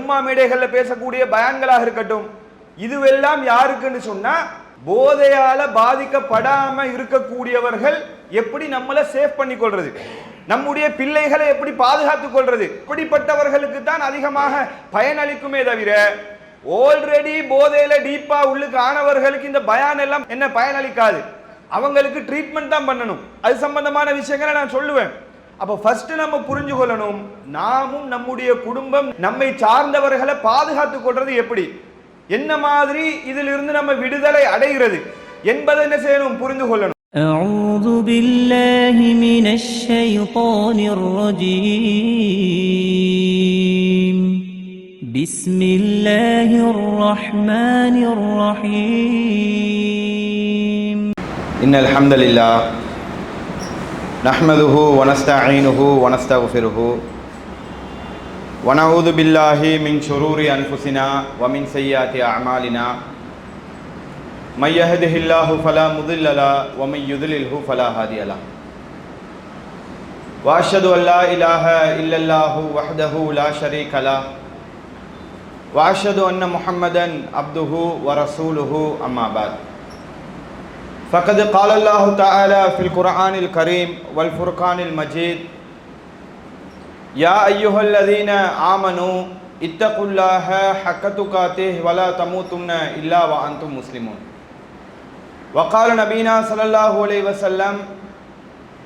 ஜும்மா மேடைகளில் பேசக்கூடிய பயான்களாக இருக்கட்டும், இதுவெல்லாம் யாருக்குன்னு சொன்னா போதையால பாதிக்கப்படாம இருக்கக்கூடியவர்கள் எப்படி நம்மளை சேஃப் பண்ணி கொள்றது, நம்முடைய பிள்ளைகளை எப்படி பாதுகாத்துக் கொள்றது, இப்படிப்பட்டவர்களுக்கு தான் அதிகமாக பயனளிக்குமே தவிர ஆல்ரெடி போதையில டீப்பா உள்ளுக்கு ஆனவர்களுக்கு இந்த பயான் எல்லாம் என்ன பயனளிக்காது. அவங்களுக்கு ட்ரீட்மெண்ட் தான் பண்ணணும். அது சம்பந்தமான விஷயங்களை நான் சொல்லுவேன். அப்ப ஃபர்ஸ்ட் நம்ம புரிஞ்சு கொள்ளணும், நாமும் நம்முடைய குடும்பம் நம்மை சார்ந்தவர்களை பாதுகாத்துக் கொள்றது எப்படி, என்ன மாதிரி இதிலிருந்து நம்ம விடுதலை அடைகிறது என்பதை என்ன செய்யணும், புரிந்து கொள்ளணும். أعوذ بالله من الشيطان الرجيم بسم الله الرحمن الرحيم إن الحمد لله نحمده ونستعينه ونستغفره ونعوذ بالله من شرور أنفسنا ومن سيئات أعمالنا من يهده الله فلا مضل له ومن يضلله فلا هادي له وأشهد أن لا إله إلا الله وحده لا شريك له وأشهد أن محمدا عبده ورسوله أما بعد فقد قال الله تعالى في القرآن الكريم والفرقان المجيد يا أيها الذين آمنوا اتقوا الله حق تقاته ولا تموتن إلا وأنتم مسلمون وقال نبينا صلى الله عليه وسلم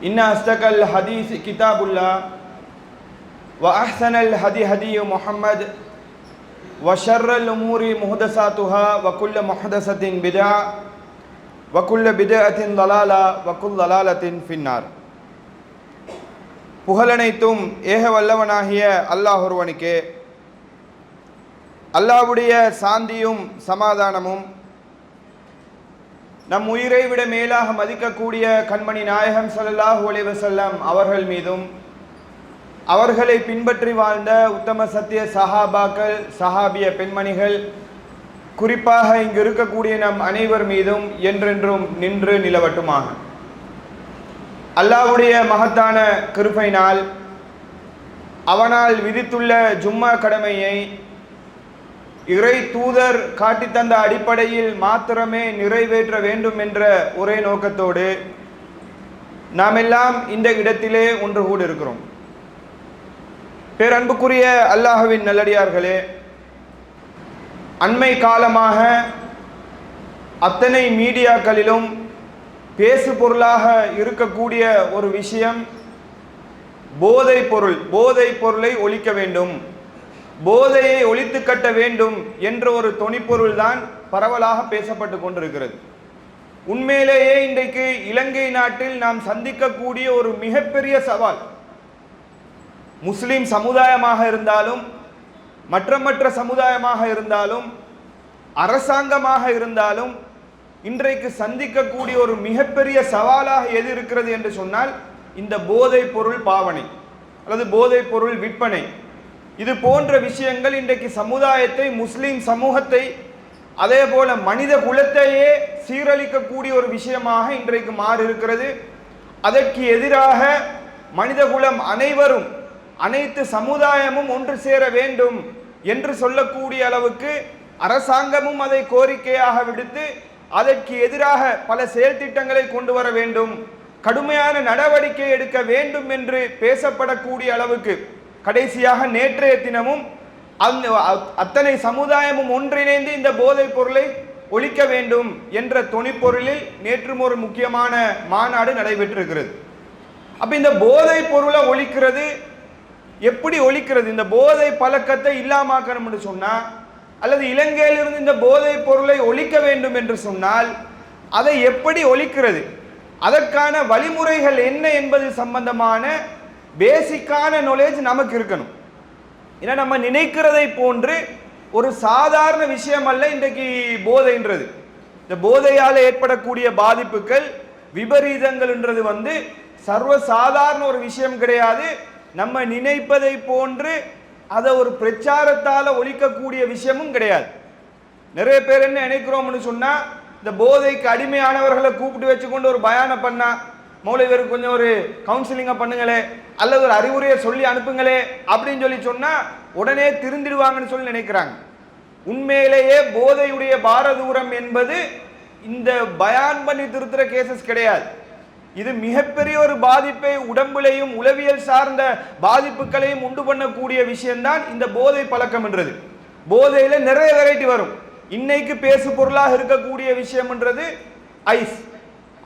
إن أصدق الحديث كتاب الله وأحسن الهدي هدي محمد وشر الأمور محدثاتها وكل محدثة بدعة وكل بدعة ضلالة وكل ضلالة في النار. புகழனைத்தும் ஏக வல்லவனாகிய அல்லாஹ் ஒருவனுக்கே, அல்லாஹ்வுடைய சாந்தியும் சமாதானமும் நம் உயிரை விட மேலாக மதிக்கக்கூடிய கண்மணி நாயகம் ஸல்லல்லாஹு அலைஹி வஸல்லம் அவர்கள் மீதும் அவர்களை பின்பற்றி வாழ்ந்த உத்தம சத்திய சஹாபாக்கள், சஹாபிய பெண்மணிகள், குறிப்பாக இங்கு இருக்கக்கூடிய நம் அனைவர் மீதும் என்றென்றும் நின்று நிலவட்டுமாக. அல்லாஹ்வுடைய மகத்தான கிருபையினால் அவனால் விதித்துள்ள ஜும்மா கடமையை இறை தூதர் காட்டித்தந்த அடிப்படையில் மாத்திரமே நிறைவேற்ற வேண்டும் என்ற ஒரே நோக்கத்தோடு நாம் எல்லாம் இந்த இடத்திலே ஒன்று கூட இருக்கிறோம். பேரன்புக்குரிய அல்லாஹ்வின் நல்லடியார்களே, அண்மை காலமாக அத்தனை மீடியாக்களிலும் பேசு பொருளாக இருக்கக்கூடிய ஒரு விஷயம் போதைப் பொருளை ஒழிக்க வேண்டும், போதையை ஒழித்து கட்ட வேண்டும் என்ற ஒரு தொனிப்பொருள் தான் பரவலாக பேசப்பட்டு கொண்டிருக்கிறது. உண்மையிலேயே இன்றைக்கு இலங்கை நாட்டில் நாம் சந்திக்கக்கூடிய ஒரு மிகப்பெரிய சவால், முஸ்லிம் சமுதாயமாக இருந்தாலும் மற்ற சமுதாயமாக இருந்தாலும் அரசாங்கமாக இருந்தாலும் இன்றைக்கு சந்திக்கக்கூடிய ஒரு மிகப்பெரிய சவாலாக எது இருக்கிறது என்று சொன்னால் இந்த போதைப் பொருள் பாவனை அல்லது போதைப் பொருள் விற்பனை. இது போன்ற விஷயங்கள் இன்றைக்கு சமுதாயத்தை, முஸ்லிம் சமூகத்தை, அதே போல மனித குலத்தையே சீரழிக்கக்கூடிய ஒரு விஷயமாக இன்றைக்கு மாறி இருக்கிறது. அதற்கு எதிராக மனித குலம் அனைவரும், அனைத்து சமுதாயமும் ஒன்று சேர வேண்டும் என்று சொல்லக்கூடிய அளவுக்கு அரசாங்கமும் அதை கோரிக்கையாக விடுத்து அதற்கு எதிராக பல செயல் திட்டங்களை கொண்டு வர வேண்டும், கடுமையான நடவடிக்கை எடுக்க வேண்டும் என்று பேசப்படக்கூடிய அளவுக்கு கடைசியாக நேற்றைய தினமும் அத்தனை சமுதாயமும் ஒன்றிணைந்து இந்த போதைப் பொருளை ஒழிக்க வேண்டும் என்ற தொனிப்பொருளில் நேற்றும் ஒரு முக்கியமான மாநாடு நடைபெற்றிருக்கிறது. அப்ப இந்த போதைப் பொருளை ஒழிக்கிறது எப்படி ஒழிக்கிறது, இந்த போதை பழக்கத்தை இல்லாமக்கணும் என்று சொன்னால், அல்லது இலங்கையிலிருந்து இந்த போதைப் பொருளை ஒழிக்க வேண்டும் என்று சொன்னால் அதை எப்படி ஒழிக்கிறது, அதற்கான வழிமுறைகள் என்ன என்பது சம்பந்தமான பேசிக்கான நாலேஜ் நமக்கு இருக்கணும். ஏன்னா நம்ம நினைக்கிறதை போன்று ஒரு சாதாரண விஷயம் அல்ல இன்றைக்கு போதைன்றது. இந்த போதையால் ஏற்படக்கூடிய பாதிப்புகள், விபரீதங்கள்ன்றது சர்வ சாதாரண ஒரு விஷயம் கிடையாது. நம்ம நினைப்பதை போன்று அதை ஒரு பிரச்சாரத்தால் ஒழிக்கக்கூடிய விஷயமும் கிடையாது. நிறைய பேர் என்ன நினைக்கிறோம்னு சொன்னா, இந்த போதைக்கு அடிமையானவர்களை கூப்பிட்டு வச்சுக்கொண்டு ஒரு பயானம் பண்ணா, மௌலவியருக்கு கொஞ்சம் ஒரு கவுன்சிலிங்கை பண்ணுங்களே அல்லது ஒரு அறிவுரையை சொல்லி அனுப்புங்களே அப்படின்னு சொல்லி சொன்னா உடனே திருந்திடுவாங்கன்னு சொல்லி நினைக்கிறாங்க. உண்மையிலேயே போதையுடைய பாரதூரம் என்பது இந்த பயான் பண்ணி திருத்துற கேசஸ் கிடையாது. இது மிகப்பெரிய ஒரு பாதிப்பை உடம்புலையும் உளவியல் சார்ந்த பாதிப்புகளையும் உண்டு பண்ணக்கூடிய விஷயம்தான் இந்த போதை பழக்கம் என்றது. போதையில நிறைய வெரைட்டி வரும். இன்னைக்கு பேசு பொருளாக இருக்கக்கூடிய விஷயம்ன்றது ஐஸ்.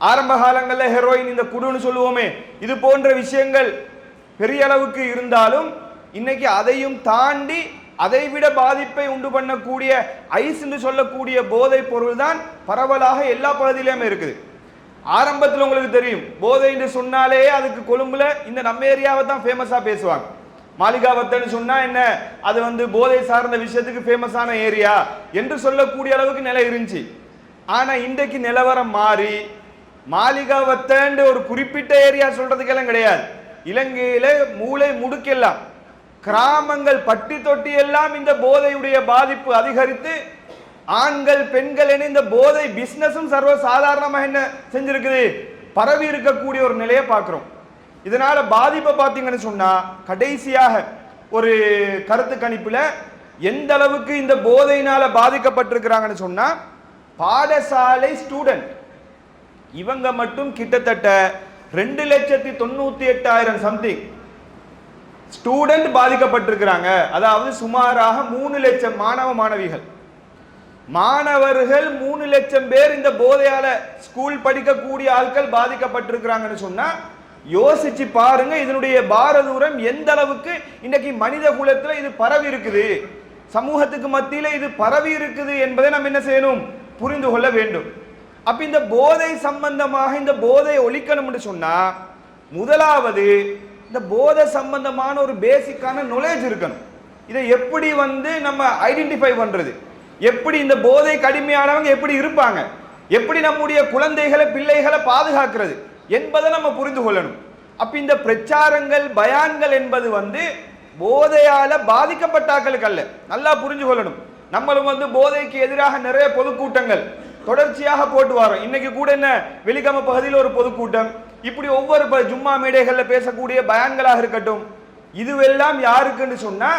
ஆரம்ப காலங்களில் ஹெரோயின், இந்த குடுன்னு சொல்லுவோமே, இது போன்ற விஷயங்கள் பெரிய அளவுக்கு இருந்தாலும் இன்னைக்கு அதையும் தாண்டி அதைவிட பாதிப்பை உண்டு பண்ணக்கூடிய ஐஸ் என்று சொல்லக்கூடிய போதை பொருள் தான் பரவலாக எல்லா பகுதியிலுமே இருக்குது. ஆரம்பத்தில் உங்களுக்கு தெரியும், போதை என்று சொன்னாலே அதுக்கு கொழும்புல இந்த நம்ம ஏரியாவை தான் ஃபேமஸா பேசுவாங்க. மாளிகாவத்தன்னு சொன்னா என்ன, அது வந்து போதை சார்ந்த விஷயத்துக்கு ஃபேமஸான ஏரியா என்று சொல்லக்கூடிய அளவுக்கு நிலை இருந்துச்சு. ஆனா இன்றைக்கு நிலவரம் மாறி மாளிகாவத்தன்னு ஒரு குறிப்பிட்ட ஏரியா சொல்றதுக்கெல்லாம் கிடையாது. இலங்கையில மூளை முடுக்கெல்லாம் கிராமங்கள் பட்டி தொட்டி எல்லாம் இந்த போதையுடைய பாதிப்பு அதிகரித்து ஆண்கள் பெண்கள் என இந்த போதை பிசினஸும் சர்வ சாதாரணமாக என்ன செஞ்சிருக்குது, பரவி இருக்கக்கூடிய ஒரு நிலையை பார்க்கிறோம். இதனால பாதிப்பை பார்த்தீங்கன்னு சொன்னா, கடைசியாக ஒரு கருத்து கணிப்புல எந்த அளவுக்கு இந்த போதையினால பாதிக்கப்பட்டிருக்கிறாங்கன்னு சொன்னா, பாடசாலை ஸ்டூடெண்ட் இவங்க மட்டும் கிட்டத்தட்ட 2,98,000 சம்திங் ஸ்டூடெண்ட் பாதிக்கப்பட்டிருக்கிறாங்க. அதாவது சுமாராக 3 லட்சம் மாணவ மாணவிகள், மாணவர்கள் 3 லட்சம் பேர் இந்த போதையால ஸ்கூல் படிக்கக்கூடிய ஆட்கள் பாதிக்கப்பட்டிருக்கிறாங்கன்னு சொன்னா, யோசிச்சு பாருங்க இதனுடைய பாரதூரம் எந்த அளவுக்கு இன்னைக்கு மனித குலத்துல இது பரவி இருக்குது, சமூகத்துக்கு மத்தியில இது பரவி இருக்குது என்பதை நம்ம என்ன செய்யணும், புரிந்து கொள்ள வேண்டும். அப்ப இந்த போதை சம்பந்தமாக இந்த போதை ஒழிக்கணும்னு சொன்னா, முதலாவது இந்த போதை சம்பந்தமான ஒரு பேசிக்கான நாலேஜ் இருக்கணும். இதை எப்படி வந்து நம்ம ஐடென்டிஃபை பண்றது, எப்படி இந்த போதை கடுமையானவங்க எப்படி இருப்பாங்க, எப்படி நம்முடைய குழந்தைகளை பிள்ளைகளை பாதுகாக்கிறது என்பதை நம்ம புரிந்து கொள்ளணும். அப்ப இந்த பிரச்சாரங்கள் பயான்கள் என்பது வந்து போதையால பாதிக்கப்பட்டாக்களுக்கு அல்ல, நல்லா புரிஞ்சு கொள்ளணும். நம்மளும் வந்து போதைக்கு எதிராக நிறைய பொதுக்கூட்டங்கள் தொடர்ச்சியாக போட்டு வரோம். இன்னைக்கு கூட என்ன வெலிகம பகுதியில் ஒரு பொதுக்கூட்டம், இப்படி ஒவ்வொரு ஜும்மா மேடைகள்ல பேசக்கூடிய பயான்களாக இருக்கட்டும், இதுவெல்லாம் யாருக்குன்னு சொன்னா,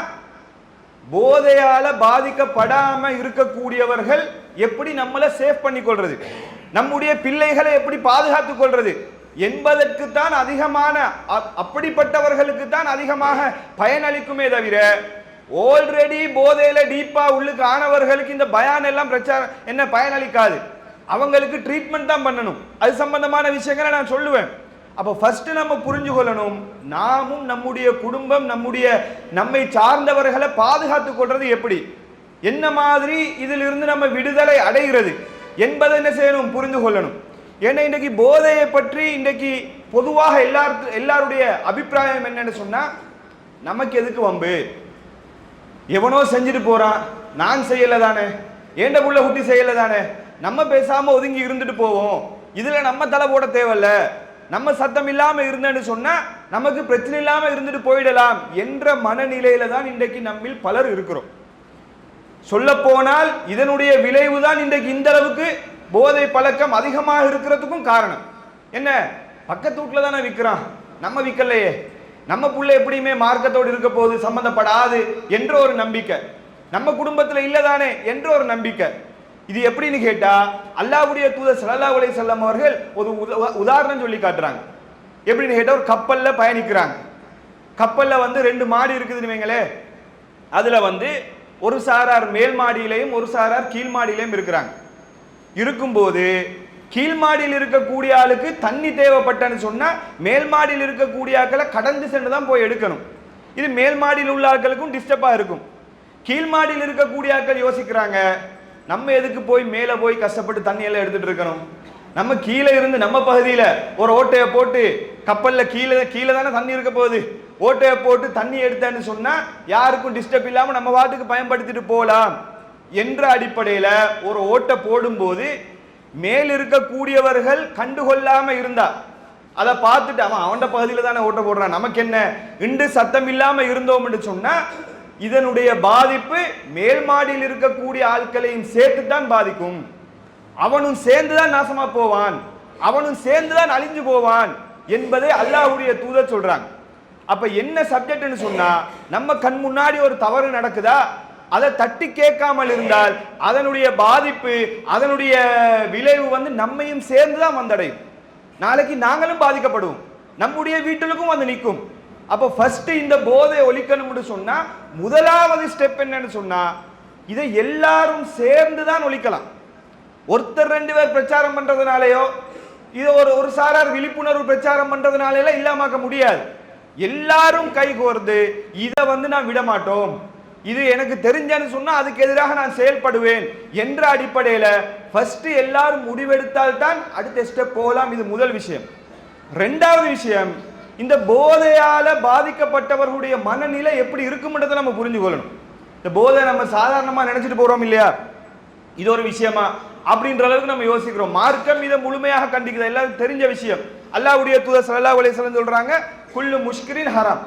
போதையால பாதிக்கப்படாம இருக்கக்கூடியவர்கள் எப்படி நம்மளை சேஃப் பண்ணி கொள்றது, நம்முடைய பிள்ளைகளை எப்படி பாதுகாத்துக் கொள்றது என்பதற்கு தான் அதிகமான, அப்படிப்பட்டவர்களுக்கு தான் அதிகமாக பயனளிக்குமே தவிர ஆல்ரெடி போதையில டீப்பா உள்ளுக்கு ஆனவர்களுக்கு இந்த பயான் எல்லாம் பிரச்சாரம் என்ன பயனளிக்காது. அவங்களுக்கு ட்ரீட்மெண்ட் தான் பண்ணணும். அது சம்பந்தமான விஷயங்களை நான் சொல்லுவேன். அப்போ ஃபர்ஸ்ட் நம்ம புரிஞ்சு கொள்ளணும், நாமும் நம்முடைய குடும்பம் நம்மை சார்ந்தவர்களை பாதுகாத்துக் கொள்றது எப்படி, என்ன மாதிரி இதிலிருந்து நம்ம விடுதலை அடைகிறது என்பதை என்ன செய்யணும், புரிந்து கொள்ளணும். ஏன்னா இன்றைக்கு போதையை பற்றி இன்றைக்கு பொதுவாக எல்லாருடைய அபிப்பிராயம் என்னன்னு சொன்னா, நமக்கு எதுக்கு வம்பு, எவனோ செஞ்சுட்டு போறான், நான் செய்யல தானே, ஏண்ட புள்ள குட்டி செய்யல தானே, நம்ம பேசாம ஒதுங்கி இருந்துட்டு போவோம், இதுல நம்ம தலை போட தேவையில்ல, நம்ம சத்தம் இல்லாம இருந்தேன்னு சொன்னா நமக்கு பிரச்சனை இல்லாம இருந்துட்டு போயிடலாம் என்ற மனநிலையில தான் இன்றைக்கு நம்மில் பலர் இருக்கிறோம். சொல்ல போனால் இதனுடைய விளைவு தான் இன்றைக்கு இந்த அளவுக்கு போதை பழக்கம் அதிகமாக இருக்கிறதுக்கும் காரணம். என்ன, பக்கத்து வீட்டுல தானே விற்கிறான், நம்ம விற்கலையே, நம்ம புள்ள எப்படியுமே மார்க்கத்தோடு இருக்க போது சம்பந்தப்படாது என்ற ஒரு நம்பிக்கை, நம்ம குடும்பத்துல இல்லதானே என்ற ஒரு நம்பிக்கை. இது எப்படின்னு கேட்டா, அல்லாஹ்வுடைய தூதர் ஸல்லல்லாஹு அலைஹி வஸல்லம் அவர்கள் ஒரு உதாரணம் சொல்லி காட்டுறாங்க. எப்படின்னு கேட்டா, ஒரு கப்பல்ல பயணிக்கிறாங்க. கப்பல்ல வந்து 2 மாடி இருக்குதுன்னு வைங்களே, அதுல வந்து ஒரு சாரார் மேல் மாடியிலையும் ஒரு சாரார் கீழ் மாடியிலையும் இருக்கிறாங்க. இருக்கும்போது கீழ் மாடியில் இருக்கக்கூடிய ஆளுக்கு தண்ணி தேவைப்பட்டன்னு சொன்னா மேல் மாடியில் இருக்கக்கூடிய ஆட்களை கடந்து சென்று தான் போய் எடுக்கணும். இது மேல் மாடியில் உள்ள ஆட்களுக்கும் டிஸ்டர்பா இருக்கும். கீழ் மாடியில் இருக்கக்கூடிய ஆட்கள் யோசிக்கிறாங்க, நம்ம எதுக்கு போய் மேல போய் கஷ்டப்பட்டு தண்ணி எல்லாம் எடுத்துட்டு இருக்கணும், நம்ம கீழே இருந்து நம்ம பகுதியில ஒரு ஓட்டையை போட்டு, கப்பல்ல கீழே தானே தண்ணி இருக்க போகுது, ஓட்டையை போட்டு தண்ணி எடுத்தேன்னு சொன்னா யாருக்கும் டிஸ்டர்ப் இல்லாம நம்ம வாட்டுக்கு பயன்படுத்திட்டு போகலாம் என்ற அடிப்படையில ஒரு ஓட்டை போடும்போது மேல் இருக்கக்கூடியவர்கள் கண்டுகொள்ளாம இருந்தா, அதை பார்த்துட்டு அவன் பகுதியில தானே ஓட்ட போடுறான், நமக்கு என்ன இன்று சத்தம் இல்லாம இருந்தோம் என்று சொன்னா இதனுடைய பாதிப்பு மேல் மாடியில் இருக்கக்கூடிய ஆட்களையும் சேர்த்து தான் பாதிக்கும். அவனும் சேர்ந்துதான் நாசமா போவான், அவனும் சேர்ந்துதான் அழிஞ்சு போவான் என்பதை அல்லாஹ்வுடைய தூதர் சொல்றாங்க. அப்ப என்ன சப்ஜெக்ட்னு சொன்னா, நம்ம கண் முன்னாடி ஒரு தவறு நடக்குதா, அதை தட்டி கேட்காமல் இருந்தால் அதனுடைய பாதிப்பு, அதனுடைய விளைவு வந்து நம்மையும் சேர்ந்துதான் வந்தடையும். நாளைக்கு நாங்களும் பாதிக்கப்படுவோம், நம்முடைய வீட்டுக்கும் வந்து நிற்கும். அப்போ ஃபர்ஸ்ட் இந்த போதை ஒழிக்கணும்னு சொன்னா முதலாவது ஸ்டெப் என்னன்னு சொன்னா, இதை எல்லாரும் சேர்ந்து தான் ஒழிக்கலாம். ஒருத்தர் 2 பேர் பிரச்சாரம் பண்றதுனாலயோ இது ஒரு சாரார் விழிப்புணர்வு பிரச்சாரம் பண்றதுனால இல்லாமக்க முடியாது. எல்லாரும் கைகோர்ந்து இதை வந்து நான் விட மாட்டோம், இது எனக்கு தெரிஞ்சன்னு சொன்னா அதுக்கு எதிராக நான் செயல்படுவேன் என்ற அடிப்படையில் ஃபர்ஸ்ட் எல்லாரும் முடிவெடுத்தால் தான் அடுத்த ஸ்டெப் போகலாம். இது முதல் விஷயம். 2வது விஷயம், இந்த போதையால பாதிக்கப்பட்டவர்களுடைய மனநிலை எப்படி இருக்கும்ன்றதை நம்ம புரிஞ்சு கொள்ளணும். இந்த போதை நம்ம சாதாரணமா நினைச்சிட்டு போறோம் இல்லையா, இது ஒரு விஷயமா அப்படின்ற அளவுக்கு நம்ம யோசிக்கிறோம். மார்க்கம் இதை முழுமையாக கண்டிக்குது, எல்லாரும் தெரிஞ்ச விஷயம். அல்லாஹ்வுடைய தூதர் ஸல்லல்லாஹு அலைஹி வஸல்லம் சொல்றாங்க, குல்லு முஷ்கிரின் ஹராம்,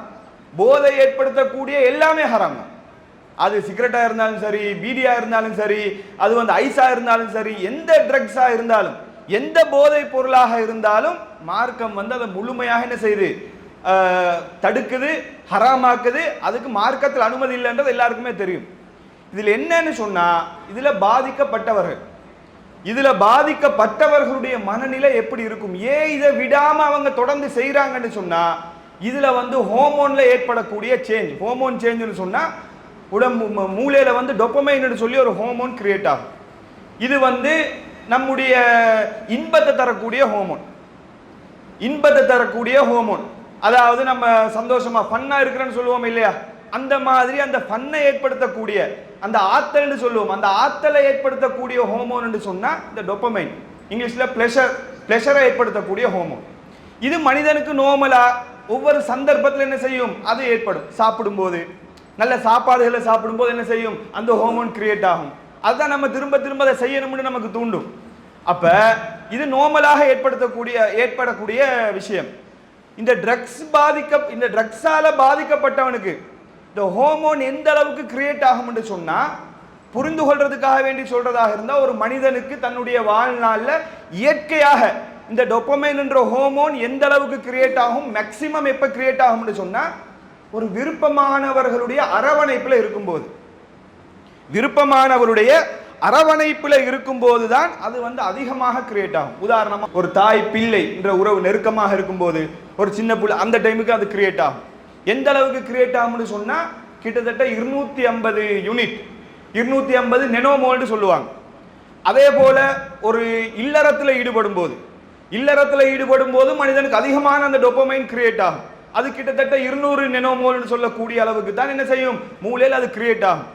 போதை ஏற்படுத்தக்கூடிய எல்லாமே ஹராம். அது சிகரெட்டா இருந்தாலும் சரி, பீடியா இருந்தாலும் சரி, அது வந்து ஐஸா இருந்தாலும் சரி, எந்த ட்ரக்ஸா இருந்தாலும், எந்த போதை பொருளாக இருந்தாலும் மார்க்கம் வந்து அதை முழுமையாக என்ன செய்யுது, தடுக்குது, ஹராமாக்குது. அதுக்கு மார்க்கத்தில் அனுமதி இல்லைன்றது எல்லாருக்குமே தெரியும். இதுல என்னன்னு சொன்னா, இதுல பாதிக்கப்பட்டவர்களுடைய மனநிலை எப்படி இருக்கும், ஏன் இதை விடாம அவங்க தொடர்ந்து செய்யறாங்கன்னு சொன்னா, இதுல வந்து ஹோமோன்ல ஏற்படக்கூடிய சேஞ்ச், ஹோமோன் சேஞ்சுன்னு சொன்னா உடம்பு மூளையில வந்து டோபமைன் சொல்லி ஒரு ஹோமோன் கிரியேட் ஆகும். இது வந்து நம்முடைய இன்பத்தை தரக்கூடிய ஹோமோன், அதாவது நம்ம சந்தோஷமா ஃபன்னா இருக்கிறேன்னு சொல்லுவோம் இல்லையா, அந்த மாதிரி அந்த ஃபன்னை ஏற்படுத்தக்கூடிய அந்த ஆத்தல்னு சொல்லுவோம், அந்த ஆத்தலை ஏற்படுத்தக்கூடிய ஹோமோன் என்று சொன்னா இந்த டோபமைன், இங்கிலீஷ்ல பிளஷரை ஏற்படுத்தக்கூடிய ஹோமோன். இது மனிதனுக்கு நோமலா ஒவ்வொரு சந்தர்ப்பத்தில் என்ன செய்யும், அது ஏற்படும். சாப்பிடும்போது, நல்ல சாப்பாடுகளை சாப்பிடும்போது என்ன செய்யும், அந்த ஹோமோன் கிரியேட் ஆகும். அதுதான் நம்ம திரும்ப திரும்ப அதை செய்யணும்னு நமக்கு தூண்டும். அப்ப இது நோமலாக ஏற்படக்கூடிய விஷயம். இந்த ட்ரக்ஸால பாதிக்கப்பட்டவனுக்கு இந்த ஹோமோன் எந்த அளவுக்கு கிரியேட் ஆகும் என்று சொன்னா, புரிந்து கொள்றதுக்காக வேண்டி சொல்றதாக இருந்தா, ஒரு மனிதனுக்கு தன்னுடைய வாழ்நாள்ல இயற்கையாக இந்த டோபமைன் என்ற ஹோமோன் எந்த அளவுக்கு கிரியேட் ஆகும், மேக்சிமம் எப்ப கிரியேட் ஆகும் என்று சொன்னா, ஒரு விருப்பமானவர்களுடைய அரவணைப்புல இருக்கும்போது தான் அது வந்து அதிகமாக கிரியேட் ஆகும். உதாரணமா ஒரு தாய் பிள்ளை என்ற உறவு நெருக்கமாக இருக்கும்போது, ஒரு சின்ன பிள்ளை, அந்த டைமுக்கு அது கிரியேட் ஆகும். எந்த அளவுக்கு கிரியேட் ஆகும்னு சொன்னா, கிட்டத்தட்ட 250 யூனிட், 250 நெனோமோல்னு சொல்லுவாங்க. அதே போல ஒரு இல்லறத்துல ஈடுபடும் போது மனிதனுக்கு அதிகமான அந்த டோபமைன் கிரியேட் ஆகும். அது கிட்டத்தட்ட 200 நெனோமோல்னு சொல்லக்கூடிய அளவுக்கு தான் என்ன செய்யும், மூளையில் அது கிரியேட் ஆகும்.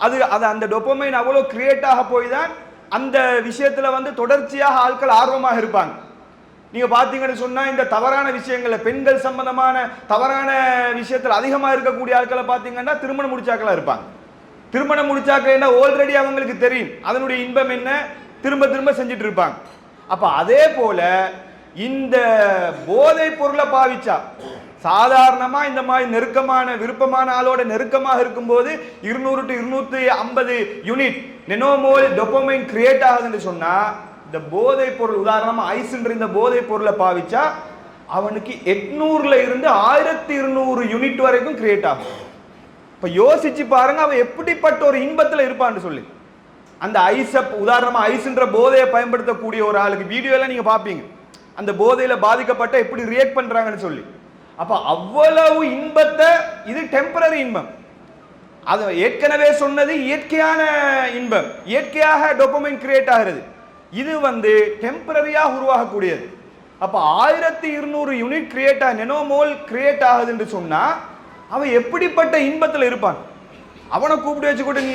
அது அந்த டோபமைன் அவ்வளோ கிரியேட் ஆக போய் தான் அந்த விஷயத்துல வந்து தொடர்ச்சியாக ஆட்கள் ஆர்வமாக இருப்பாங்க. நீங்க பாத்தீங்கன்னு சொன்னா, இந்த தவறான விஷயங்கள்ல, பெண்கள் சம்பந்தமான தவறான விஷயத்துல அதிகமா இருக்கக்கூடிய ஆட்களை பாத்தீங்கன்னா திருமணம் முடிச்சாக்களா இருப்பாங்க. திருமணம் முடிச்சாக்கள் என்ன, ஆல்ரெடி அவங்களுக்கு தெரியும் அதனுடைய இன்பம் என்ன, திரும்ப திரும்ப செஞ்சுட்டு இருப்பாங்க. அப்ப அதே போல இந்த போதை பொருளை பாவிச்சா, சாதாரணமா இந்த மாதிரி நெருக்கமான விருப்பமான ஆளோட நெருக்கமாக இருக்கும்போது 200 to 250 யூனிட் நெனோமோல் டோபமைன் கிரியேட் ஆகுதுன்னு சொன்னா, இந்த போதை பொருள், உதாரணமா ஐஸ்ன்ற இந்த போதை பொருளை பாவிச்சா அவனுக்கு 800ல இருந்து 1200 யூனிட் வரைக்கும் கிரியேட் ஆகும். இப்ப யோசிச்சு பாருங்க, அவன் எப்படிப்பட்ட ஒரு இன்பத்துல இருப்பான்னு சொல்லி. அந்த உதாரணமா ஐஸ்ன்ற போதையை பயன்படுத்தக்கூடிய ஒரு ஆளுக்கு வீடியோ எல்லாம் நீங்க பாப்பீங்க, அந்த போதையில பாதிக்கப்பட்ட எப்படி ரியாக்ட் பண்றாங்கன்னு சொல்லி. அப்ப அவ்வளவு இன்பத்தை, இது டெம்பரரி இன்பம், அது ஏற்கனவே சொன்னது இயற்கையான இன்பம், இயற்கையாக டோபமைன் கிரியேட் ஆகிறது. இது வந்து டெம்பரரியாக உருவாகக்கூடியது. அப்ப 1200 யூனிட் கிரியேட் நெனோமோல் கிரியேட் ஆகுது என்று சொன்னா, அவன் எப்படிப்பட்ட இன்பத்தில் இருப்பான். அவனை கூப்பிட்டு வச்சு கூட நீ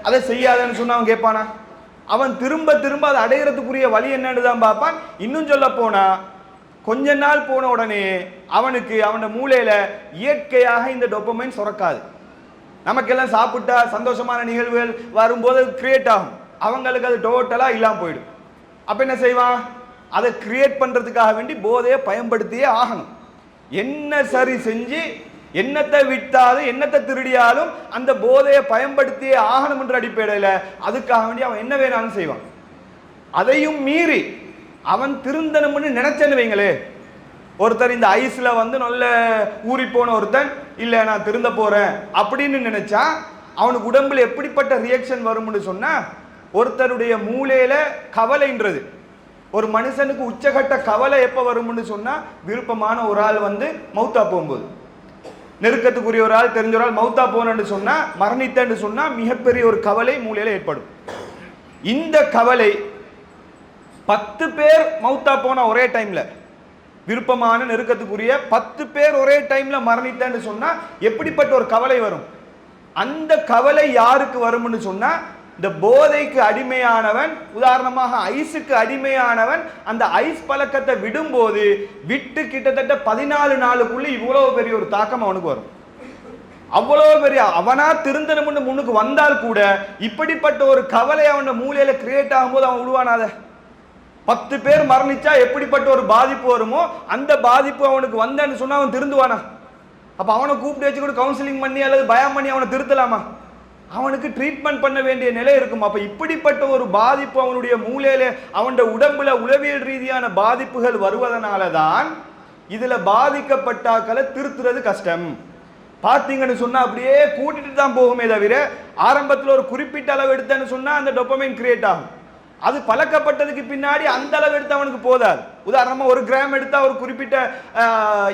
அதை செய்யாதன்னு சொன்னா அவன் கேட்பானா? அவன் திரும்ப திரும்ப அதை அடைகிறதுக்குரிய வழி என்னன்னு தான் பார்ப்பான். இன்னும் சொல்ல போனா, கொஞ்ச நாள் போன உடனே அவனுக்கு அவனோட மூளையில இயற்கையாக இந்த டோபமைன் சுரக்காது. நமக்கெல்லாம் சாப்பிட்டா சந்தோஷமான நிகழ்வுகள் வரும்போது கிரியேட் ஆகும், அவங்களுக்கு அது டோட்டலா இல்லாம போயிடும். அப்ப என்ன செய்வான், அதை கிரியேட் பண்றதுக்காக வேண்டி போதையை பயன்படுத்தியே ஆகணும். என்ன சரி செஞ்சு, என்னத்தை விட்டாலும் என்னத்தை திருடியாலும் அந்த போதையை பயன்படுத்தியே ஆகணும் என்ற அடிப்படையில் அதுக்காக வேண்டி அவன் என்ன வேணாலும் செய்வான். அதையும் மீறி அவன் திருந்தணும்னு நினைச்சேன்னு வைங்களே, ஒருத்தர் இந்த ஐஸ்ல வந்து நல்ல ஊறி போன ஒருத்தன் இல்ல நான் திருந்த போறேன் அப்படின்னு நினைச்சா அவனுக்கு உடம்புல எப்படிப்பட்ட ரியாக்ஷன் வரும்னு சொன்னா, ஒருத்தருடைய மூளையில கவலைன்றது, ஒரு மனுஷனுக்கு உச்சகட்ட கவலை எப்ப வரும்னு சொன்னா, விருப்பமான ஒரு ஆள் வந்து மௌத்தா போகும்போது, நெருக்கத்துக்குரிய ஒரு ஆள் தெரிஞ்ச ஒரு ஆள் மௌத்தா போனன்னு சொன்னா, மரணித்தன்னு சொன்னா மிகப்பெரிய ஒரு கவலை மூளையில ஏற்படும். இந்த கவலை 10 பேர் மௌத்தா போன ஒரே டைம்ல, விருப்பமான நெருக்கத்துக்குரிய 10 பேர் ஒரே டைம்ல மரணித்தன்னு சொன்னா எப்படிப்பட்ட ஒரு கவலை வரும்? அந்த கவலை யாருக்கு வரும்னு சொன்னா, இந்த போதைக்கு அடிமையானவன், உதாரணமாக ஐஸுக்கு அடிமையானவன் அந்த ஐஸ் பழக்கத்தை விடும்போது விட்டு கிட்டத்தட்ட 14 நாளுக்குள்ள இவ்வளவு பெரிய ஒரு தாக்கம் அவனுக்கு வரும். அவ்வளவு பெரிய அவனா திருந்தணும்னு முன்னுக்கு வந்தால் கூட இப்படிப்பட்ட ஒரு கவலை அவன் மூளையில கிரியேட் ஆகும்போது அவன் விடுவானாத. 10 பேர் மரணிச்சா எப்படிப்பட்ட ஒரு பாதிப்பு வருமோ அந்த பாதிப்பு அவனுக்கு வந்தன்னு சொன்னா அவன் திருந்துவானா? அப்ப அவனை கூப்பிட்டு வச்சு கூட கவுன்சிலிங் பண்ணி அல்லது பயம் பண்ணி அவனை திருத்தலாமா? அவனுக்கு ட்ரீட்மெண்ட் பண்ண வேண்டிய நிலை இருக்கும். அப்ப இப்படிப்பட்ட ஒரு பாதிப்பு அவனுடைய மூளையில அவனுடைய உடம்புல உளவியல் ரீதியான பாதிப்புகள் வருவதனால தான் இதுல பாதிக்கப்பட்டாக்களை திருத்துறது கஷ்டம். பார்த்தீங்கன்னு சொன்னா அப்படியே கூட்டிட்டு தான் போகுமே தவிர, ஆரம்பத்தில் ஒரு குறிப்பிட்ட அளவு எடுத்தேன்னு சொன்னா அந்த டொபமைன் கிரியேட் ஆகும். அது பழக்கப்பட்டதுக்கு பின்னாடி அந்த அளவு எடுத்து அவனுக்கு போதாது. உதாரணமா 1 கிராம் எடுத்தா ஒரு குறிப்பிட்ட